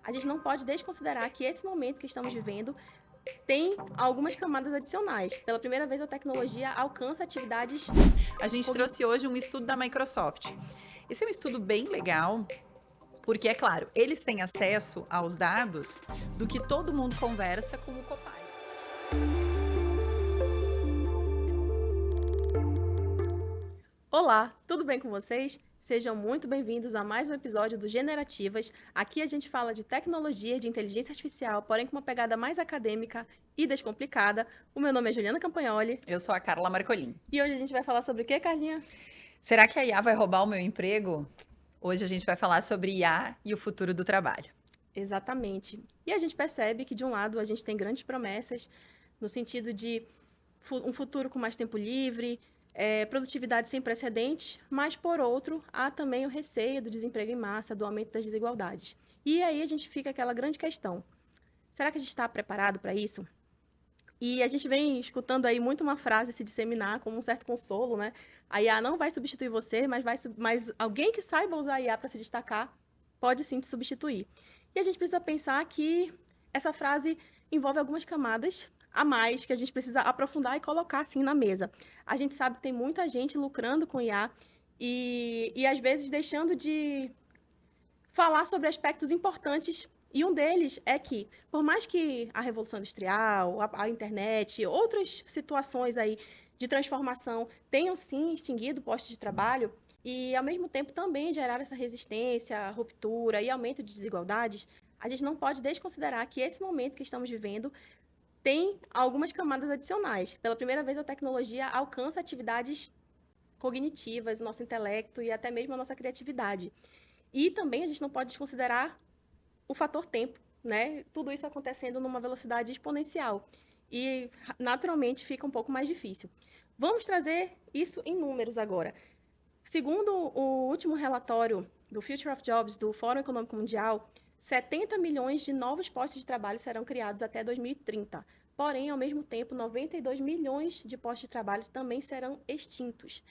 a gente não pode desconsiderar que esse momento que estamos vivendo tem algumas camadas adicionais. Pela primeira vez, a tecnologia alcança atividades A gente cognitivas. trouxe hoje um estudo da Microsoft. Esse é um estudo bem legal, porque, é claro, eles têm acesso aos dados do que todo mundo conversa com o Copilot. Olá, tudo bem com vocês? Sejam muito bem-vindos a mais um episódio do Generativas. Aqui a gente fala de tecnologia, de inteligência artificial, porém com uma pegada mais acadêmica e descomplicada. O meu nome é Juliana Campagnoli Eu sou a Carla Marcolin. e hoje a gente vai falar sobre o quê, Carlinha? Será que a IA vai roubar o meu emprego? Hoje a gente vai falar sobre IA e o futuro do trabalho. Exatamente. E a gente percebe que, de um lado, a gente tem grandes promessas no sentido de um futuro com mais tempo livre, produtividade sem precedentes, mas, por outro, há também o receio do desemprego em massa, do aumento das desigualdades. E aí a gente fica aquela grande questão: será que a gente está preparado para isso? E a gente vem escutando aí muito uma frase se disseminar como um certo consolo, né? A IA não vai substituir você, mas alguém que saiba usar a IA para se destacar pode sim te substituir. E a gente precisa pensar que essa frase envolve algumas camadas a mais que a gente precisa aprofundar e colocar assim na mesa. A gente sabe que tem muita gente lucrando com IA e às vezes deixando de falar sobre aspectos importantes. E um deles é que, por mais que a Revolução Industrial, a internet, outras situações aí de transformação tenham sim extinguido postos de trabalho, e ao mesmo tempo também gerar essa resistência, ruptura e aumento de desigualdades, a gente não pode desconsiderar que esse momento que estamos vivendo tem algumas camadas adicionais. Pela primeira vez, a tecnologia alcança atividades cognitivas, o nosso intelecto e até mesmo a nossa criatividade. E também a gente não pode desconsiderar o fator tempo, né? Tudo isso acontecendo numa velocidade exponencial. E naturalmente fica um pouco mais difícil. Vamos trazer isso em números agora. Segundo o último relatório do Future of Jobs do Fórum Econômico Mundial, 70 milhões de novos postos de trabalho serão criados até 2030. Porém, ao mesmo tempo, 92 milhões de postos de trabalho também serão extintos.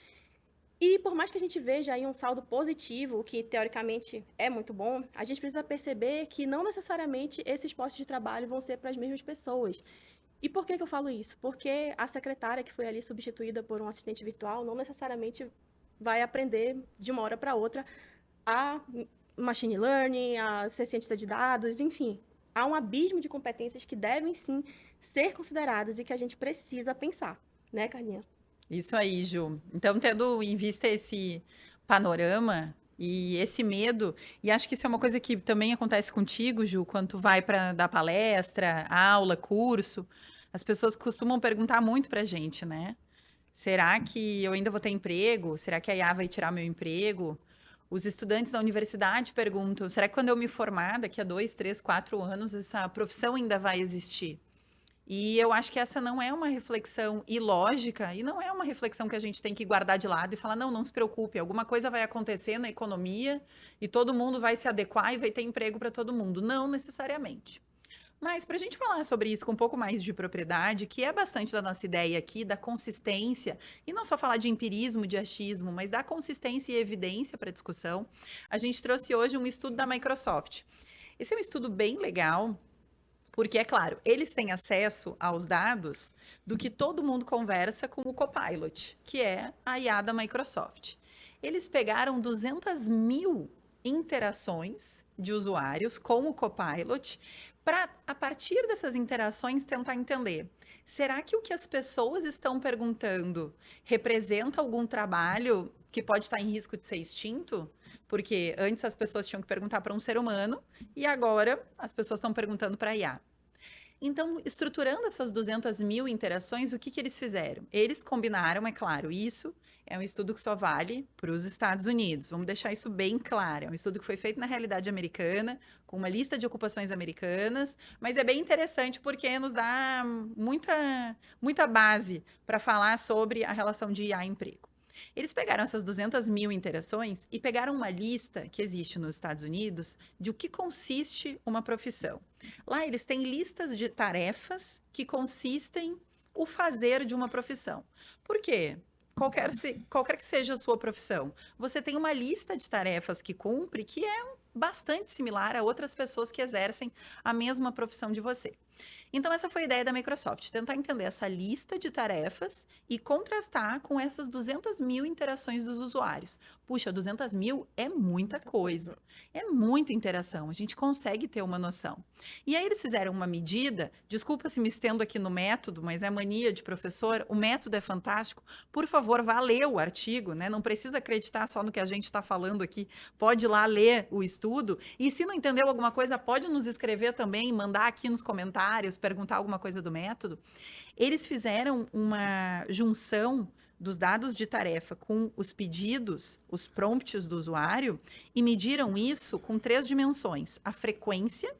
E por mais que a gente veja aí um saldo positivo, o que teoricamente é muito bom, a gente precisa perceber que não necessariamente esses postos de trabalho vão ser para as mesmas pessoas. E por que eu falo isso? Porque a secretária que foi ali substituída por um assistente virtual não necessariamente vai aprender de uma hora para outra a machine learning, a ser cientista de dados, enfim. Há um abismo de competências que devem sim ser consideradas e que a gente precisa pensar, né, Carlinha? Isso aí, Ju. Então, tendo em vista esse panorama e esse medo, e acho que isso é uma coisa que também acontece contigo, Ju, quando tu vai para dar palestra, aula, curso, as pessoas costumam perguntar muito pra gente, né? Será que eu ainda vou ter emprego? Será que a IA vai tirar meu emprego? Os estudantes da universidade perguntam: será que quando eu me formar, daqui a 2, 3, 4 anos, essa profissão ainda vai existir? E eu acho que essa não é uma reflexão ilógica e não é uma reflexão que a gente tem que guardar de lado e falar: não, não se preocupe, alguma coisa vai acontecer na economia e todo mundo vai se adequar e vai ter emprego para todo mundo. Não necessariamente. Mas para a gente falar sobre isso com um pouco mais de propriedade, que é bastante da nossa ideia aqui, da consistência, e não só falar de empirismo, de achismo, mas da consistência e evidência para a discussão, a gente trouxe hoje um estudo da Microsoft. Esse é um estudo bem legal, porque, é claro, eles têm acesso aos dados do que todo mundo conversa com o Copilot, que é a IA da Microsoft. Eles pegaram 200 mil interações de usuários com o Copilot para, a partir dessas interações, tentar entender: será que o que as pessoas estão perguntando representa algum trabalho que pode estar em risco de ser extinto? Porque antes as pessoas tinham que perguntar para um ser humano e agora as pessoas estão perguntando para a IA. Então, estruturando essas 200 mil interações, o que, que eles fizeram? Eles combinaram, é claro, isso é um estudo que só vale para os Estados Unidos. Vamos deixar isso bem claro. É um estudo que foi feito na realidade americana, com uma lista de ocupações americanas, mas é bem interessante porque nos dá muita base para falar sobre a relação de IA e emprego. Eles pegaram essas 200 mil interações e pegaram uma lista que existe nos Estados Unidos de o que consiste uma profissão. Lá eles têm listas de tarefas que consistem o fazer de uma profissão. Por quê? Qualquer que seja a sua profissão, você tem uma lista de tarefas que cumpre que é bastante similar a outras pessoas que exercem a mesma profissão de você. Então, essa foi a ideia da Microsoft, tentar entender essa lista de tarefas e contrastar com essas 200 mil interações dos usuários. Puxa, 200 mil é muita coisa, é muita interação, a gente consegue ter uma noção. E aí eles fizeram uma medida, desculpa se me estendo aqui no método, mas é mania de professor, o método é fantástico, por favor, vá ler o artigo, né? Não precisa acreditar só no que a gente está falando aqui, pode ir lá ler o estudo, e se não entendeu alguma coisa, pode nos escrever também, mandar aqui nos comentários, perguntar alguma coisa do método. Eles fizeram uma junção dos dados de tarefa com os pedidos, os prompts do usuário, e mediram isso com 3 dimensões: a frequência,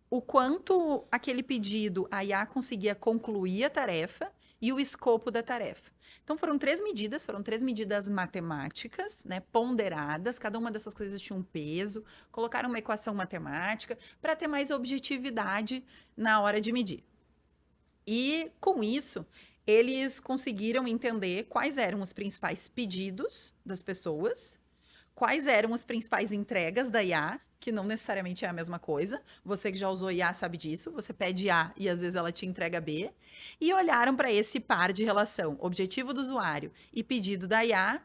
o quanto aquele pedido a IA conseguia concluir a tarefa e o escopo da tarefa. Então, foram 3 medidas matemáticas, né, ponderadas, cada uma dessas coisas tinha um peso, colocaram uma equação matemática para ter mais objetividade na hora de medir. E, com isso, eles conseguiram entender quais eram os principais pedidos das pessoas, quais eram as principais entregas da IA, que não necessariamente é a mesma coisa. Você que já usou IA sabe disso. Você pede A e às vezes ela te entrega B. E olharam para esse par de relação, objetivo do usuário e pedido da IA,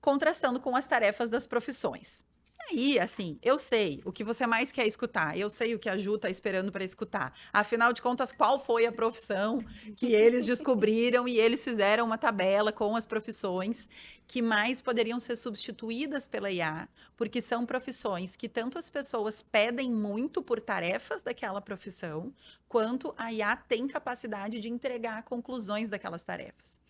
contrastando com as tarefas das profissões. Aí, assim, eu sei o que você mais quer escutar, eu sei o que a Ju está esperando para escutar. Afinal de contas, qual foi a profissão que eles descobriram e eles fizeram uma tabela com as profissões que mais poderiam ser substituídas pela IA, porque são profissões que tanto as pessoas pedem muito por tarefas daquela profissão, quanto a IA tem capacidade de entregar conclusões daquelas tarefas.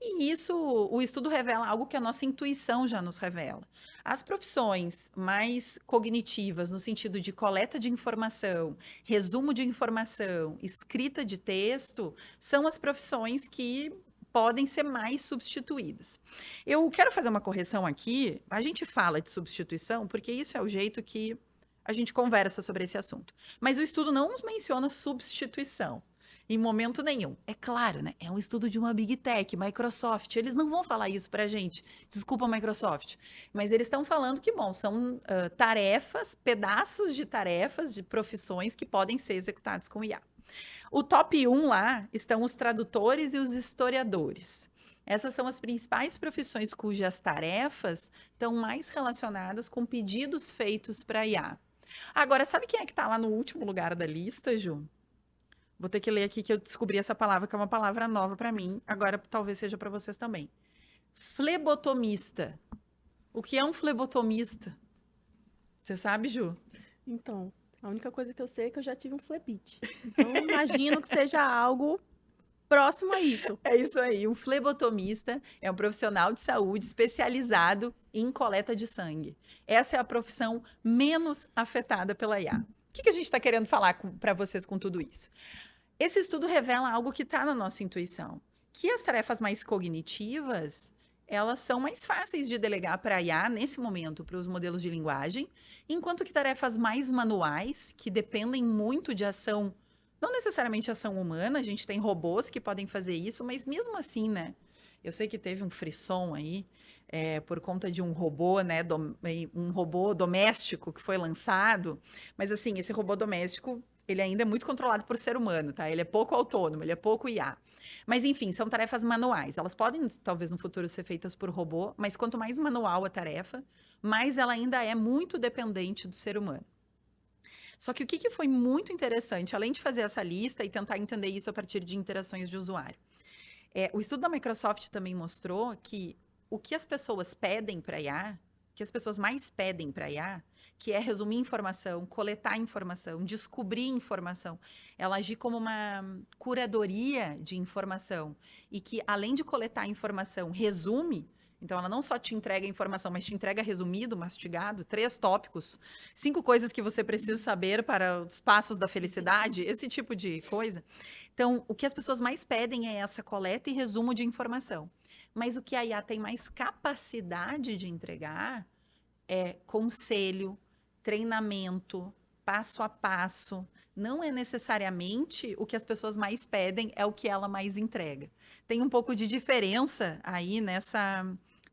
E isso, o estudo revela algo que a nossa intuição já nos revela. As profissões mais cognitivas, no sentido de coleta de informação, resumo de informação, escrita de texto, são as profissões que podem ser mais substituídas. Eu quero fazer uma correção aqui. A gente fala de substituição porque isso é o jeito que a gente conversa sobre esse assunto. Mas o estudo não menciona substituição. Em momento nenhum. É claro, né? É um estudo de uma Big Tech, Microsoft. Eles não vão falar isso pra gente. Desculpa, Microsoft. Mas eles estão falando que, bom, são tarefas, pedaços de tarefas, de profissões que podem ser executados com IA. O top 1 lá estão os tradutores e os historiadores. Essas são as principais profissões cujas tarefas estão mais relacionadas com pedidos feitos para IA. Agora, sabe quem é que está lá no último lugar da lista, Ju? Vou ter que ler aqui que eu descobri essa palavra, que é uma palavra nova para mim. Agora talvez seja para vocês também. Flebotomista. O que é um flebotomista? Você sabe, Ju? Então, a única coisa que eu sei é que eu já tive um flebite. Então, imagino que seja algo próximo a isso. É isso aí. Um flebotomista é um profissional de saúde especializado em coleta de sangue. Essa é a profissão menos afetada pela IA. O que a gente está querendo falar para vocês com tudo isso? Esse estudo revela algo que está na nossa intuição, que as tarefas mais cognitivas, elas são mais fáceis de delegar para a IA nesse momento, para os modelos de linguagem, enquanto que tarefas mais manuais, que dependem muito de ação, não necessariamente ação humana, a gente tem robôs que podem fazer isso, mas mesmo assim, né? Eu sei que teve um frisson aí, por conta de um robô, né, um robô doméstico que foi lançado, mas assim, esse robô doméstico ele ainda é muito controlado por ser humano, tá? Ele é pouco autônomo, ele é pouco IA. Mas, enfim, são tarefas manuais. Elas podem, talvez, no futuro ser feitas por robô, mas quanto mais manual a tarefa, mais ela ainda é muito dependente do ser humano. Só que o que foi muito interessante, além de fazer essa lista e tentar entender isso a partir de interações de usuário, o estudo da Microsoft também mostrou que o que as pessoas pedem para IA, o que as pessoas mais pedem para IA, que é resumir informação, coletar informação, descobrir informação, ela agir como uma curadoria de informação e que, além de coletar informação, resume. Então, ela não só te entrega informação, mas te entrega resumido, mastigado, 3 tópicos, 5 coisas que você precisa saber para os passos da felicidade, esse tipo de coisa. Então, o que as pessoas mais pedem é essa coleta e resumo de informação. Mas o que a IA tem mais capacidade de entregar é conselho, treinamento, passo a passo. Não é necessariamente o que as pessoas mais pedem, é o que ela mais entrega. Tem um pouco de diferença aí nessa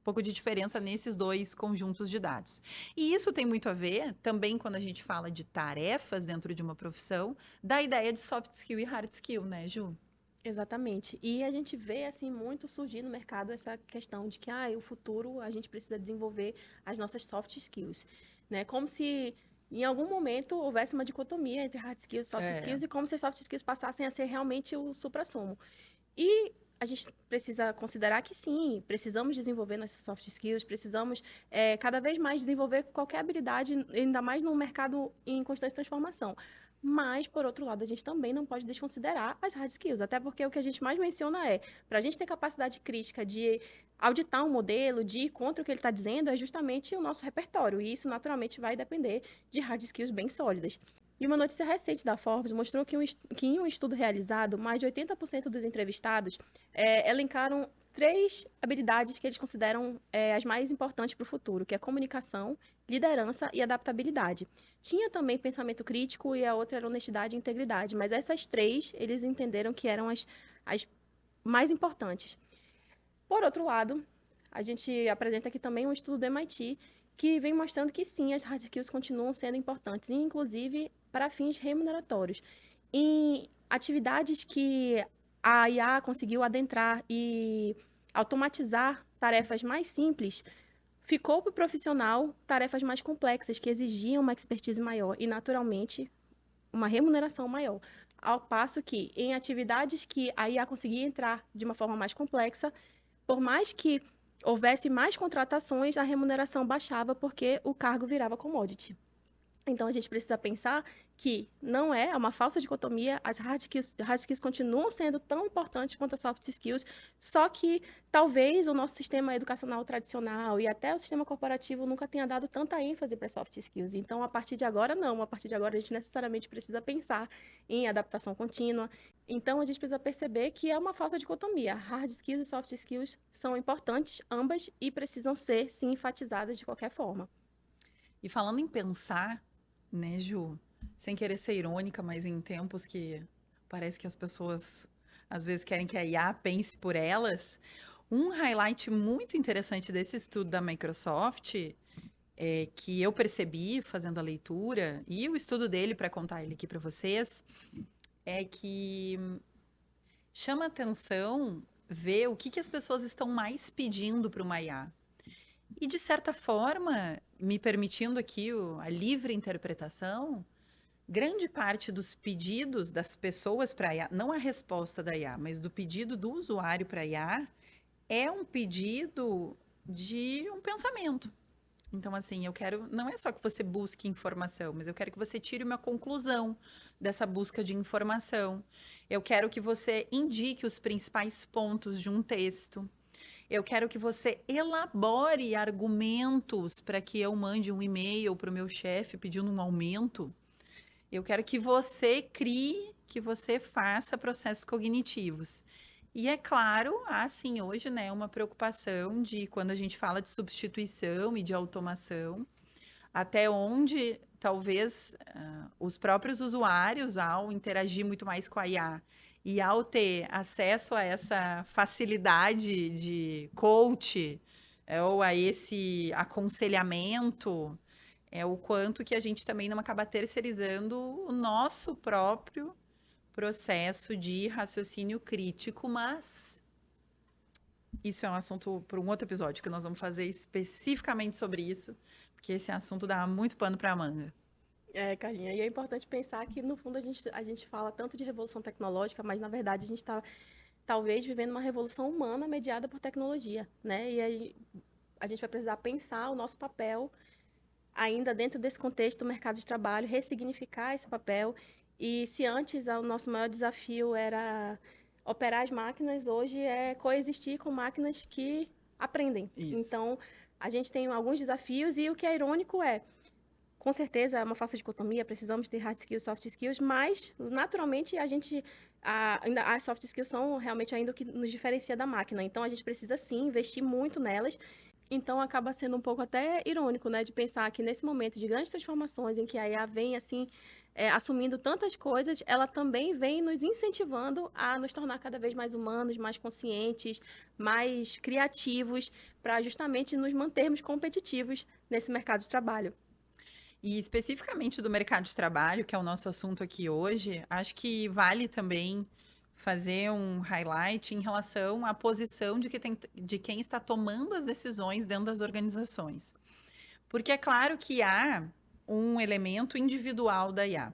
pouco de diferença nesses dois conjuntos de dados. E isso tem muito a ver, também quando a gente fala de tarefas dentro de uma profissão, da ideia de soft skill e hard skill, né, Ju? Exatamente. E a gente vê, assim, muito surgir no mercado essa questão de que, o futuro a gente precisa desenvolver as nossas soft skills, né? Como se em algum momento houvesse uma dicotomia entre hard skills e soft É. skills e como se as soft skills passassem a ser realmente o suprassumo. E a gente precisa considerar que sim, precisamos desenvolver nossas soft skills, precisamos cada vez mais desenvolver qualquer habilidade, ainda mais num mercado em constante transformação. Mas, por outro lado, a gente também não pode desconsiderar as hard skills, até porque o que a gente mais menciona para a gente ter capacidade crítica de auditar um modelo, de ir contra o que ele está dizendo, é justamente o nosso repertório. E isso, naturalmente, vai depender de hard skills bem sólidas. E uma notícia recente da Forbes mostrou que em um estudo realizado, mais de 80% dos entrevistados elencaram 3 habilidades que eles consideram as mais importantes para o futuro, que é comunicação, liderança e adaptabilidade. Tinha também pensamento crítico e a outra era honestidade e integridade, mas essas 3 eles entenderam que eram as mais importantes. Por outro lado, a gente apresenta aqui também um estudo do MIT que vem mostrando que sim, as hard skills continuam sendo importantes, inclusive para fins remuneratórios. Em atividades que a IA conseguiu adentrar e automatizar tarefas mais simples, ficou para o profissional tarefas mais complexas, que exigiam uma expertise maior e, naturalmente, uma remuneração maior. Ao passo que, em atividades que a IA conseguia entrar de uma forma mais complexa, por mais que houvesse mais contratações, a remuneração baixava porque o cargo virava commodity. Então, a gente precisa pensar que não é uma falsa dicotomia, as hard skills continuam sendo tão importantes quanto as soft skills, só que talvez o nosso sistema educacional tradicional e até o sistema corporativo nunca tenha dado tanta ênfase para soft skills. Então, a partir de agora, não. A partir de agora, a gente necessariamente precisa pensar em adaptação contínua. Então, a gente precisa perceber que é uma falsa dicotomia. Hard skills e soft skills são importantes, ambas, e precisam ser, sim, enfatizadas de qualquer forma. E falando em pensar, né, Ju? Sem querer ser irônica, mas em tempos que parece que as pessoas às vezes querem que a IA pense por elas, um highlight muito interessante desse estudo da Microsoft que eu percebi fazendo a leitura e o estudo dele para contar ele aqui para vocês é que chama atenção ver o que, que as pessoas estão mais pedindo para uma IA. E, de certa forma, me permitindo aqui a livre interpretação, grande parte dos pedidos das pessoas para a IA, não a resposta da IA, mas do pedido do usuário para a IA, é um pedido de um pensamento. Então, assim, eu quero, não é só que você busque informação, mas eu quero que você tire uma conclusão dessa busca de informação. Eu quero que você indique os principais pontos de um texto. Eu quero que você elabore argumentos para que eu mande um e-mail para o meu chefe pedindo um aumento. Eu quero que você crie, que você faça processos cognitivos. E é claro, há sim hoje, né, uma preocupação de quando a gente fala de substituição e de automação, até onde talvez os próprios usuários, ao interagir muito mais com a IA e ao ter acesso a essa facilidade de coach ou a esse aconselhamento, é o quanto que a gente também não acaba terceirizando o nosso próprio processo de raciocínio crítico, mas isso é um assunto para um outro episódio que nós vamos fazer especificamente sobre isso, porque esse assunto dá muito pano para manga. Carlinha, e é importante pensar que, no fundo, a gente fala tanto de revolução tecnológica, mas, na verdade, a gente está, talvez, vivendo uma revolução humana mediada por tecnologia, né? E aí a gente vai precisar pensar o nosso papel, ainda dentro desse contexto do mercado de trabalho, ressignificar esse papel. E se antes o nosso maior desafio era operar as máquinas, hoje é coexistir com máquinas que aprendem. Isso. Então, a gente tem alguns desafios e o que é irônico com certeza, é uma falsa dicotomia, precisamos ter hard skills, soft skills, mas, naturalmente, ainda as soft skills são realmente ainda o que nos diferencia da máquina. Então, a gente precisa, sim, investir muito nelas. Então, acaba sendo um pouco até irônico, né, de pensar que nesse momento de grandes transformações, em que a IA vem, assim, assumindo tantas coisas, ela também vem nos incentivando a nos tornar cada vez mais humanos, mais conscientes, mais criativos, para justamente nos mantermos competitivos nesse mercado de trabalho. E especificamente do mercado de trabalho, que é o nosso assunto aqui hoje, acho que vale também fazer um highlight em relação à posição de quem está tomando as decisões dentro das organizações. Porque é claro que há um elemento individual da IA.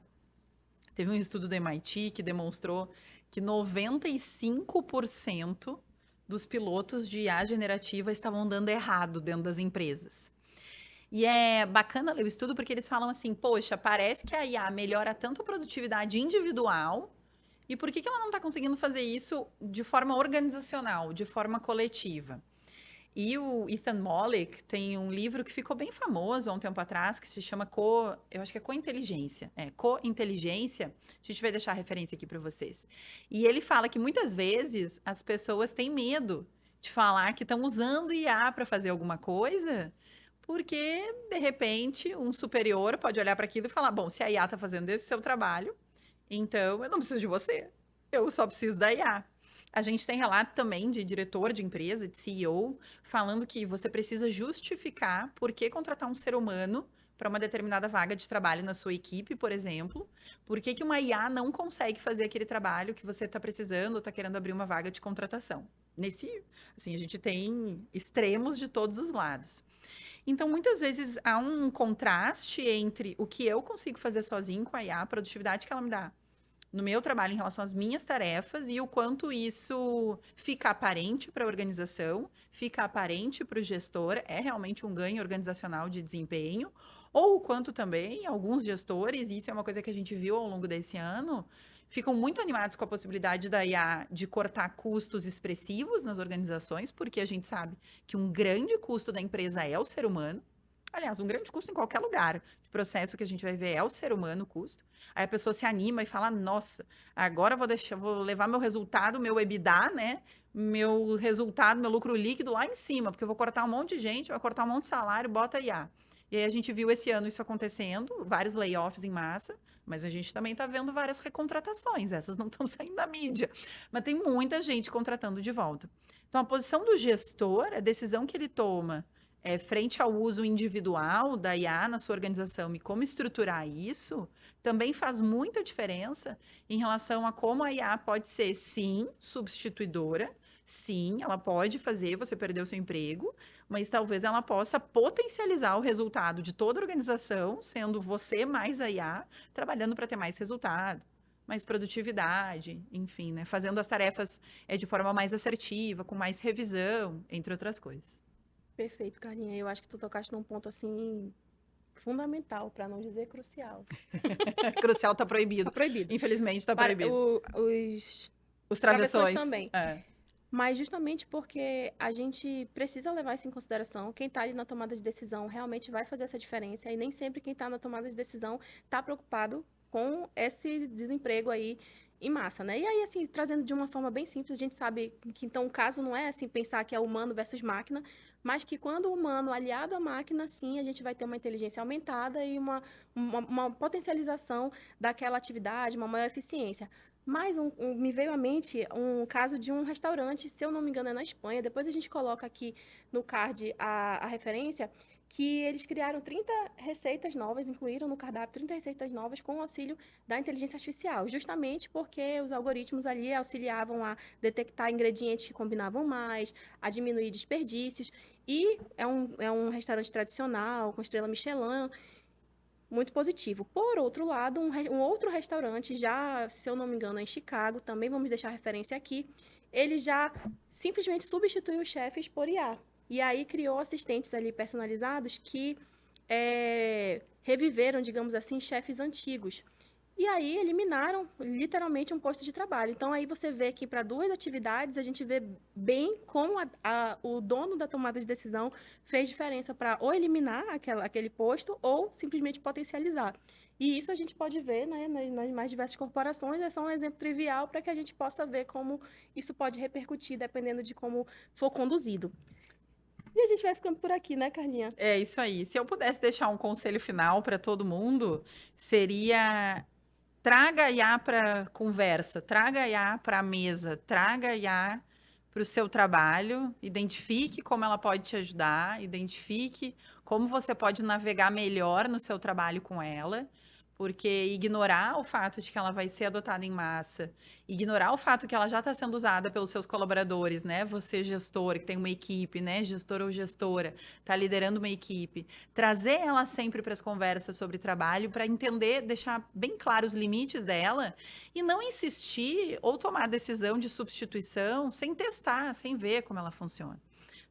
Teve um estudo do MIT que demonstrou que 95% dos pilotos de IA generativa estavam dando errado dentro das empresas. E é bacana ler o estudo porque eles falam assim, poxa, parece que a IA melhora tanto a produtividade individual, e por que ela não está conseguindo fazer isso de forma organizacional, de forma coletiva? E o Ethan Mollick tem um livro que ficou bem famoso há um tempo atrás, que se chama eu acho que é Cointeligência. Cointeligência. A gente vai deixar a referência aqui para vocês. E ele fala que muitas vezes as pessoas têm medo de falar que estão usando IA para fazer alguma coisa, porque de repente um superior pode olhar para aquilo e falar: bom, se a IA está fazendo esse seu trabalho, então eu não preciso de você. Eu só preciso da IA. A gente tem relato também de diretor de empresa, de CEO, falando que você precisa justificar por que contratar um ser humano para uma determinada vaga de trabalho na sua equipe, por exemplo. Por que que uma IA não consegue fazer aquele trabalho que você está precisando ou está querendo abrir uma vaga de contratação? Assim, a gente tem extremos de todos os lados. Então, muitas vezes há um contraste entre o que eu consigo fazer sozinho com a IA, a produtividade que ela me dá no meu trabalho em relação às minhas tarefas e o quanto isso fica aparente para a organização, fica aparente para o gestor, é realmente um ganho organizacional de desempenho, ou o quanto também alguns gestores, e isso é uma coisa que a gente viu ao longo desse ano, ficam muito animados com a possibilidade da IA de cortar custos expressivos nas organizações, porque a gente sabe que um grande custo da empresa é o ser humano. Aliás, um grande custo em qualquer lugar de processo que a gente vai ver é o ser humano o custo. Aí a pessoa se anima e fala: nossa, agora vou levar meu resultado, meu EBITDA, né? Meu resultado, meu lucro líquido lá em cima, porque eu vou cortar um monte de gente, vai cortar um monte de salário, bota IA. E aí a gente viu esse ano isso acontecendo, vários layoffs em massa, mas a gente também está vendo várias recontratações, essas não estão saindo da mídia. Mas tem muita gente contratando de volta. Então, a posição do gestor, a decisão que ele toma frente ao uso individual da IA na sua organização e como estruturar isso, também faz muita diferença em relação a como a IA pode ser, sim, substituidora, sim, ela pode fazer você perder o seu emprego, mas talvez ela possa potencializar o resultado de toda a organização, sendo você mais a IA, trabalhando para ter mais resultado, mais produtividade, enfim, né? Fazendo as tarefas de forma mais assertiva, com mais revisão, entre outras coisas. Perfeito, Carlinha. Eu acho que tu tocaste num ponto assim fundamental, para não dizer crucial. Crucial tá Tá proibido. proibido. Infelizmente tá Para proibido. Os travessões travessões. também. Mas justamente porque a gente precisa levar isso em consideração, quem está ali na tomada de decisão realmente vai fazer essa diferença, e nem sempre quem está na tomada de decisão está preocupado com esse desemprego aí em massa, né? E aí, assim, trazendo de uma forma bem simples, a gente sabe que então o caso não é assim pensar que é humano versus máquina, mas que quando o humano aliado à máquina, sim, a gente vai ter uma inteligência aumentada e uma potencialização daquela atividade, uma maior eficiência. Mas me veio à mente um caso de um restaurante, se eu não me engano, é na Espanha. Depois a gente coloca aqui no card a referência, que eles criaram 30 receitas novas, incluíram no cardápio 30 receitas novas com o auxílio da inteligência artificial, justamente porque os algoritmos ali auxiliavam a detectar ingredientes que combinavam mais, a diminuir desperdícios. E é um restaurante tradicional, com estrela Michelin, muito positivo. Por outro lado, um outro restaurante, já, se eu não me engano, é em Chicago, também vamos deixar a referência aqui, ele já simplesmente substituiu os chefes por IA. E aí criou assistentes ali personalizados que reviveram, digamos assim, chefes antigos. E aí eliminaram literalmente um posto de trabalho. Então aí você vê que para duas atividades a gente vê bem como o dono da tomada de decisão fez diferença para ou eliminar aquele posto ou simplesmente potencializar. E isso a gente pode ver, né, nas mais diversas corporações. É só um exemplo trivial para que a gente possa ver como isso pode repercutir dependendo de como for conduzido. E a gente vai ficando por aqui, né, Carlinha? É isso aí. Se eu pudesse deixar um conselho final para todo mundo, seria traga a IA para conversa, traga a IA para a mesa, traga a IA para o seu trabalho, identifique como ela pode te ajudar, identifique como você pode navegar melhor no seu trabalho com ela, porque ignorar o fato de que ela vai ser adotada em massa, ignorar o fato que ela já está sendo usada pelos seus colaboradores, né? Você, gestor, que tem uma equipe, né? Gestor ou gestora, está liderando uma equipe, trazer ela sempre para as conversas sobre trabalho, para entender, deixar bem claro os limites dela e não insistir ou tomar decisão de substituição sem testar, sem ver como ela funciona.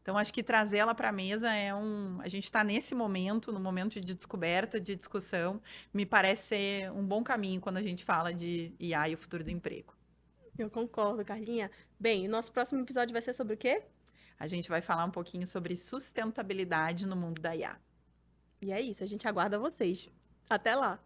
Então, acho que trazer ela para a mesa é um. A gente está nesse momento, no momento de descoberta, de discussão, me parece ser um bom caminho quando a gente fala de IA e o futuro do emprego. Eu concordo, Carlinha. Bem, o nosso próximo episódio vai ser sobre o quê? A gente vai falar um pouquinho sobre sustentabilidade no mundo da IA. E é isso, a gente aguarda vocês. Até lá!